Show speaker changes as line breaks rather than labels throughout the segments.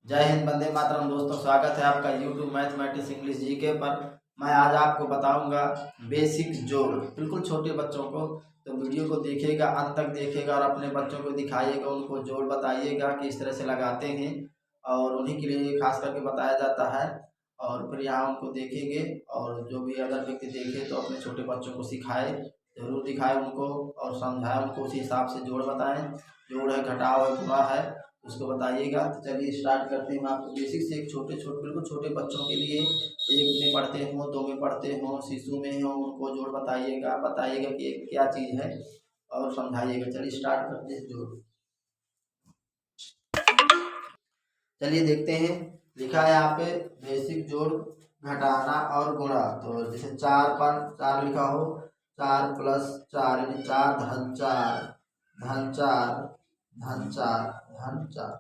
जय हिंद, वंदे मातरम। दोस्तों, स्वागत है आपका यूट्यूब मैथमेटिक्स इंग्लिश जीके पर। मैं आज आपको बताऊंगा बेसिक जोड़, बिल्कुल छोटे बच्चों को। तो वीडियो को देखिएगा, अंत तक देखिएगा और अपने बच्चों को दिखाइएगा, उनको जोड़ बताइएगा कि इस तरह से लगाते हैं और उन्हीं के लिए खास करके बताया जाता है। और फिर यहाँ उनको देखेंगे और जो भी अगर व्यक्ति देखे तो अपने छोटे बच्चों को सिखाए, जरूर दिखाए उनको और समझाए उनको, उसी हिसाब से जोड़ बताएं। जोड़ है, घटाव है, गुणा है, उसको बताइएगा। तो चलिए स्टार्ट करते हैं। मैं आपको बेसिक से एक छोटे छोटे बिल्कुल छोटे बच्चों के लिए, एक में पढ़ते हो, दो में पढ़ते हो, शिशु में हो, उनको जोड़ बताइएगा कि क्या चीज़ है और समझाइएगा। चलिए स्टार्ट करते हैं जोड़। चलिए देखते हैं, लिखा है यहाँ पे बेसिक जोड़, घटाना और गुणा। तो जैसे 4 पर 4 लिखा हो, 4 प्लस 4 यानी 4 धन 4 धन 4 धन 4 धन 4।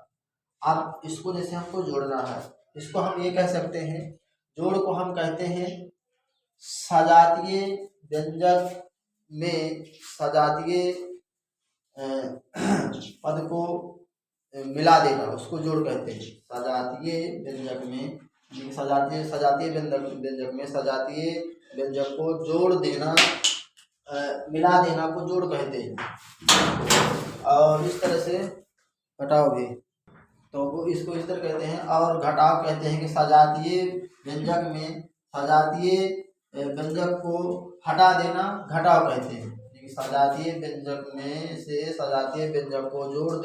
अब इसको जैसे हमको जोड़ना है, इसको हम ये कह सकते हैं, जोड़ को हम कहते हैं सजातीय व्यंजक में सजातीय पद को मिला देना, उसको जोड़ कहते हैं। सजातीय व्यंजक में सजातीय व्यंजक में सजातीय व्यंजक को जोड़ देना, मिला देना को जोड़ कहते हैं। और इस तरह से घटाव भी, तो वो इसको इस तरह कहते हैं। और घटाव कहते हैं कि सजातीय व्यंजक में सजातीय व्यंजक को हटा देना घटाव कहते हैं। सजातीय व्यंजक में से सजातीय व्यंजक को जोड़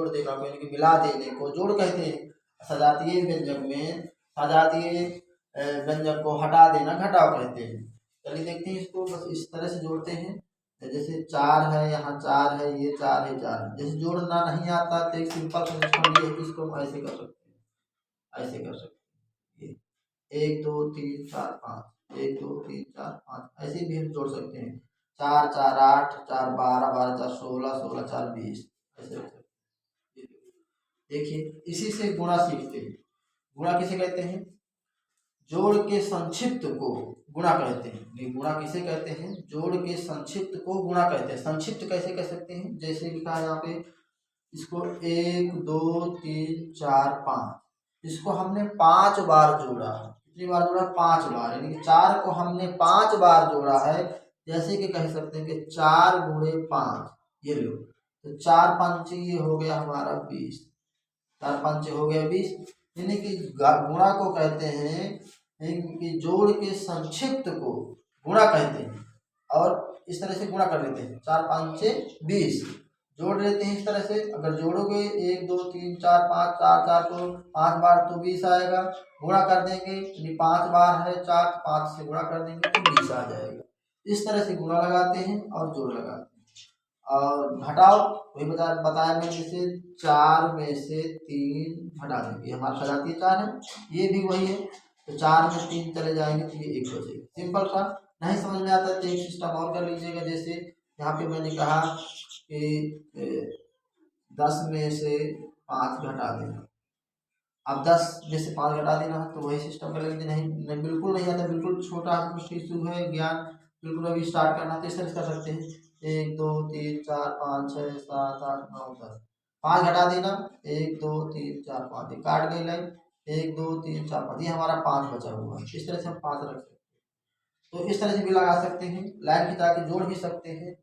देना यानी कि मिला देने को जोड़ कहते हैं। सजातीय व्यंजक में सजातीय व्यंजक को हटा देना घटाव कहते हैं। चलिए देखते हैं इसको, बस इस तरह से जोड़ते हैं। जैसे 4 है, यहाँ 4 है, ये 4 है, 4 है। जैसे जोड़ना नहीं आता तो एक सिंपल सॉल्यूशन ये है कि इसको हम ऐसे कर सकते हैं, ऐसे कर सकते हैं। 1 2 3 4 5, 1 2 3 4 5, ऐसे भी हम जोड़ सकते हैं। 4 4 8, 4 12, 12 4 16, 16 4 20, ऐसे कर सकते हैं। देखिए इसी से गुणा सीखते हैं। गुणा किसे कहते हैं? जोड़ के संक्षिप्त को गुणा कहते हैं। गुणा किसे कहते हैं? जोड़ के संक्षिप्त को गुणा कहते हैं। संक्षिप्त कैसे कह सकते हैं? जैसे लिखा है यहाँ पे, इसको 1 2 3 4 5, इसको हमने 5 बार जोड़ा। कितनी बार जोड़ा? 5 बार, यानी कि 4 को हमने 5 बार जोड़ा है। जैसे कि कह सकते हैं कि 4 गुणे 5, ये लो, तो 4 5 ये हो गया हमारा 20, 4 5 हो गया 20। यानी कि गुणा को कहते हैं कि जोड़ के संक्षिप्त को गुणा कहते हैं। और इस तरह से गुणा कर लेते हैं, 4 5 20 जोड़ लेते हैं। इस तरह से अगर जोड़ोगे 1 2 3 4 5, 4 4 को 5 बार तो 20 आएगा। गुणा कर देंगे, यानी 5 बार है 4, 5 से गुणा कर देंगे तो 20 आ जाएगा। इस तरह से गुणा लगाते हैं और जोड़ लगाते हैं। और घटाव वही बताया मैंने, जैसे 4 में से 3 घटा देंगे, हमारा सजातीय 4 है, ये भी वही है। तो 4 में 3 चले जाएंगे तो ये 1 बचेगा। सिंपल सा। नहीं समझ में आता तो एक सिस्टम और कर लीजिएगा। जैसे यहाँ पे मैंने कहा कि 10 में से 5 घटा देना। अब 10 में से 5 घटा देना है तो वही सिस्टम कर लेंगे। नहीं बिल्कुल नहीं आता, बिल्कुल छोटा शिशु है, ज्ञान बिल्कुल अभी स्टार्ट करना, तो इस तरह से कर सकते हैं। 1 2 3 4 5 6 7 8 9 10, 5 घटा देना, 1 2 3 4 5, ये काट गई लाइन। 1 2 3 4 5, ये हमारा 5 बचा हुआ है। इस तरह से हम 5 रख सकते हैं। तो इस तरह से भी लगा सकते हैं, लाइन खिंचा के जोड़ भी सकते हैं।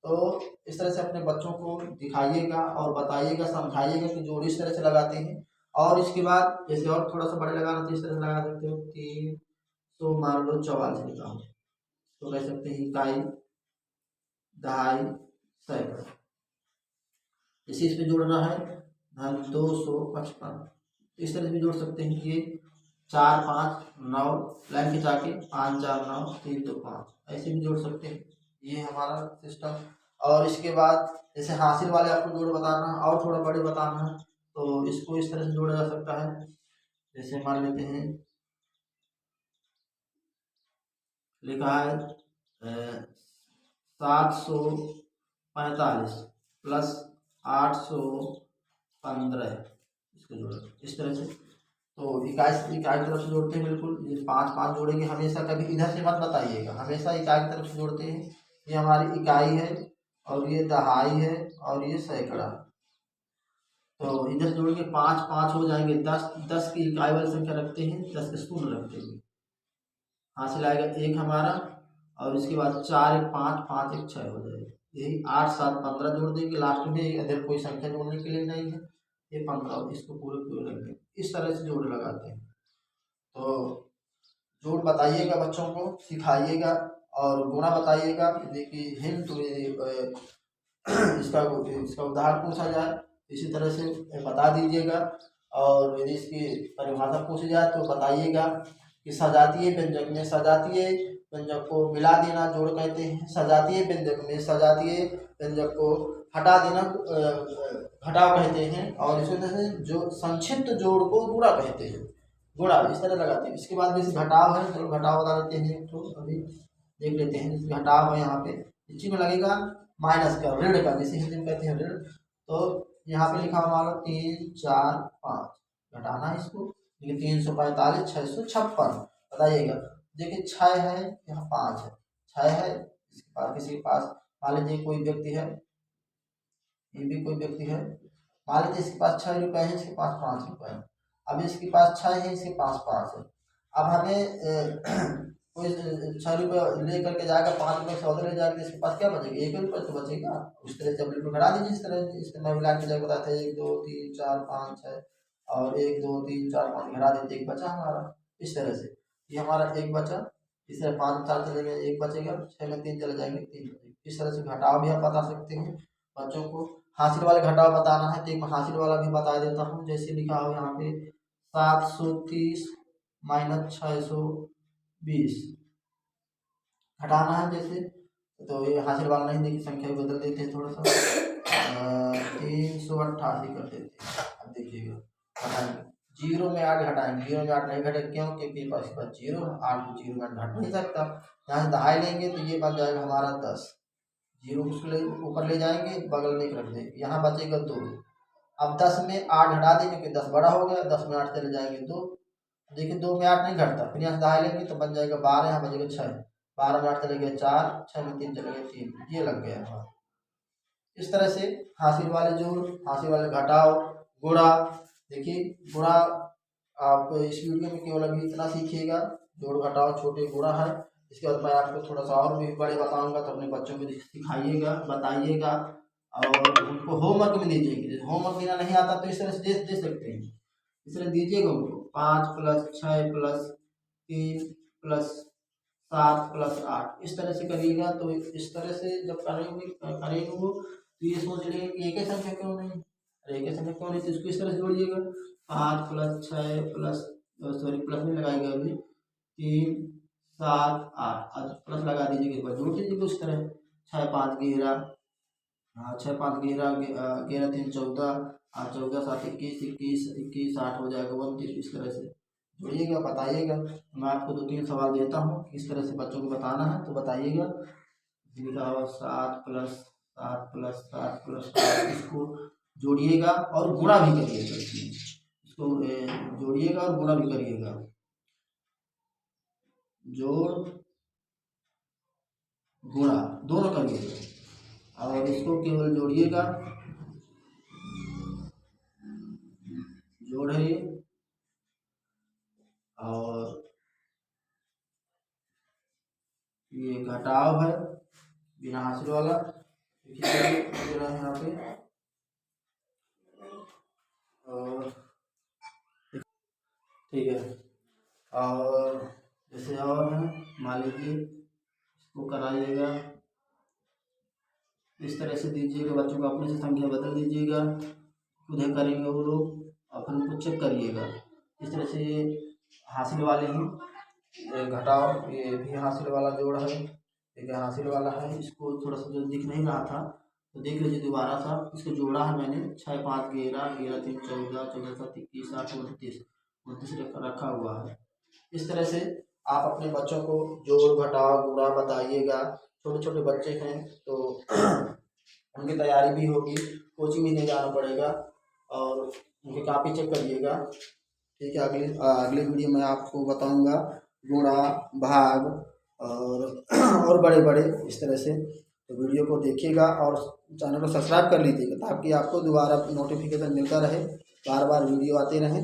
तो इस तरह से अपने बच्चों को दिखाइएगा और बताइएगा, समझाइएगा कि जोड़ इस तरह से लगाते हैं। और इसके बाद जैसे और थोड़ा सा बड़े लगाना तो इस तरह से लगा सकते हो। 3 तो मान लो 44 लिखा हो तो कह सकते हैं इकाई, दहाई, सैकड़ा। इसी इसमें जोड़ना है धन 255, इस तरह से भी जोड़ सकते हैं। ये 4 5 9, लाइन खिंचा के 5 4 9 3 2 5, ऐसे भी जोड़ सकते हैं। ये हमारा सिस्टम। और इसके बाद जैसे हासिल वाले आपको जोड़ बताना और थोड़ा बड़े बताना है तो इसको इस तरह से जोड़ा जा सकता है। जैसे मान लेते हैं, लिखा है 745 प्लस 815, इसको जोड़ा इस तरह से। तो इकाई तरफ से जोड़ते हैं, बिल्कुल ये 5 5 जोड़ेंगे हमेशा। कभी इधर से मत बताइएगा, हमेशा इकाई की तरफ से जोड़ते हैं। ये हमारी इकाई है और ये दहाई है और ये सैकड़ा। तो इधर जोड़ के 5 5 हो जाएंगे 10, 10 की इकाई वाली संख्या रखते हैं, 10 के शून्य रखते हैं, हासिल आएगा 1 हमारा, और इसके बाद 4 1 5 5 1 6 हो जाएगा। यही 8 7 15 जोड़ देंगे लास्ट में, इधर कोई संख्या जोड़ने के लिए नहीं है, ये 15, इसको पूरे पूरे रख देंगे। इस तरह से जोड़ लगाते हैं। तो जोड़ बताइएगा, बच्चों को सिखाइएगा, और गुणा बताइएगा। देखिए हिंट इसका उदाहरण पूछा जाए इसी तरह से बता दीजिएगा, और यदि इसकी परिभाषा पूछी जाए तो बताइएगा कि सजातीय व्यंजक में सजातीय व्यंजक को मिला देना जोड़ कहते हैं, सजातीय व्यंजक में सजातीय व्यंजक को हटा देना घटाव कहते हैं, और इसी तरह से जो संक्षिप्त जोड़ को गुणा कहते हैं। गुणा इस तरह लगाते हैं। इसके बाद जैसे घटाव है, चलो घटाव बता देते हैं, तो अभी देख लेते हैं। जैसे घटाव है, यहाँ पे इसी में लगेगा माइनस का, ऋण का, जैसे हिंदी में कहते हैं ऋण। तो यहाँ पे लिखा हुआ मान लो 3 4 5, घटाना है इसको, देखिए 345 656 बताइएगा। देखिए 6 है, यहाँ 5 है, 6 है, इसके पास किसी के पास मान लीजिए कोई व्यक्ति है, ये भी कोई व्यक्ति है, मान लीजिए इसके पास 6 रुपये है, इसके पास 5 रुपये है। अब इसके पास 6 है, इसके पास 5 है। अब हमें कोई 6 रुपये ले करके जाएगा, 5 रुपये सौदे ले जाएगा, इसके पास क्या बचेगा? 1 रुपये तो बचेगा। उस तरह से अब घटा दीजिए, इस तरह मिला के जाकर बताते हैं 1 2 3 4 5 6, और 1 2 3 4 5 घटा देते, 1 बचा हमारा। इस तरह से ये हमारा 1 बचा, इस तरह 5 4 चले गए, 1 बचेगा, 6 में 3 चले जाएंगे, 3 बचेगा। इस तरह से घटाव भी आप बता सकते हैं। बच्चों को हासिल वाले घटाव बताना है तो एक हासिल वाला भी बता देता हूँ। जैसे लिखा हो यहाँ पे 730 माइनस 620 हटाना है जैसे, तो ये हासिल वाला नहीं, देखिए संख्या भी बदल देते हैं थोड़ा सा, 388 कर देते हैं। अब देखिएगा हटाएंगे, 0 में 8 घटाएंगे, 0 में 8 नहीं घटे, क्यों? क्योंकि पास 0, 8 को 0 में घट नहीं सकता। यहाँ से दहाई लेंगे तो ये बन जाएगा हमारा 10, 0 उसको ऊपर ले जाएंगे, बगल में 1 रख देंगे, यहाँ बचेगा 2। अब 10 में 8 हटा देंगे कि 10 बड़ा हो गया, 10 में 8 चले जाएंगे 2, देखिए 2 में 8 नहीं घटता, फिर यहाँ से दहाई लेंगे तो बन जाएगा 12, यहाँ बचेगा 6, 12 में 8 चले गए 4, 6 में 3 चले गए 3, ये लग गया हमारा। इस तरह से हासिल वाले जोड़, हासिल वाले घटाव, गुणा। देखिए गुणा आप इस वीडियो में केवल अभी इतना सीखिएगा, जोड़ घटाव छोटे गुणा है। इसके बाद मैं आपको थोड़ा सा और भी बड़े बताऊंगा, तो अपने बच्चों को सिखाइएगा, बताइएगा, और उनको होमवर्क में दीजिएगा। होमवर्क देना नहीं आता तो इस तरह से दे सकते हैं, इस तरह दीजिएगा उनको। 5 + 6 + 3 + 7 + 8 इस तरह से करिएगा। तो इस तरह से जब करेंगे वो, तो ये सोच लेंगे कि एक ही संख्या क्यों नहीं, एक ही संख्या क्यों नहीं, तो इसको इस तरह से जोड़िएगा। 5 + 6 सॉरी प्लस में लगाएंगे अभी, 3 7 8, आज प्लस लगा दीजिएगा, एक बार जोड़ दीजिएगा उस तरह। 6 5 11, हाँ 6 5 11, 11 3 14, 14 7 21, 21 21 8 हो जाएगा 29। इस तरह से जोड़िएगा, बताइएगा। मैं आपको 2-3 सवाल देता हूँ, किस तरह से बच्चों को बताना है, तो बताइएगा। लिखा हुआ 7 + 7 + 7 + 8, इसको जोड़िएगा और गुणा भी करिएगा, इसको जोड़िएगा और गुणा भी करिएगा, जोड़ गुणा दोनों करिएगा, और इसको केवल जोड़िएगा, जोड़ है ये, और ये घटाव है बिना हासिल वाला, यहाँ पे, और ठीक है। और जैसे और है, मान लीजिए इसको कराइएगा, इस तरह से दीजिएगा, बच्चों को अपने से संख्या बदल दीजिएगा, खुद ही करेंगे वो लोग, और फिर उनको चेक करिएगा। इस तरह से ये हासिल वाले ही घटाव, ये भी हासिल वाला जोड़ है, एक हासिल वाला है। इसको थोड़ा सा जो दिख नहीं रहा था तो देख लीजिए दोबारा सा, इसको जोड़ा है मैंने, 6 5 11, 11 3 14, 14 7 21, 8 29 रखा हुआ है। इस तरह से आप अपने बच्चों को जोड़ घटाव गुणा बताइएगा। छोटे छोटे बच्चे हैं तो उनकी तैयारी भी होगी, कोचिंग भी नहीं जाना पड़ेगा, और उनकी कापी चेक करिएगा। ठीक है, अगले वीडियो में आपको बताऊंगा गुणा, भाग और बड़े बड़े इस तरह से। तो वीडियो को देखिएगा और चैनल को सब्सक्राइब कर लीजिएगा ताकि आपको दोबारा नोटिफिकेशन मिलता रहे, बार बार वीडियो आते रहें।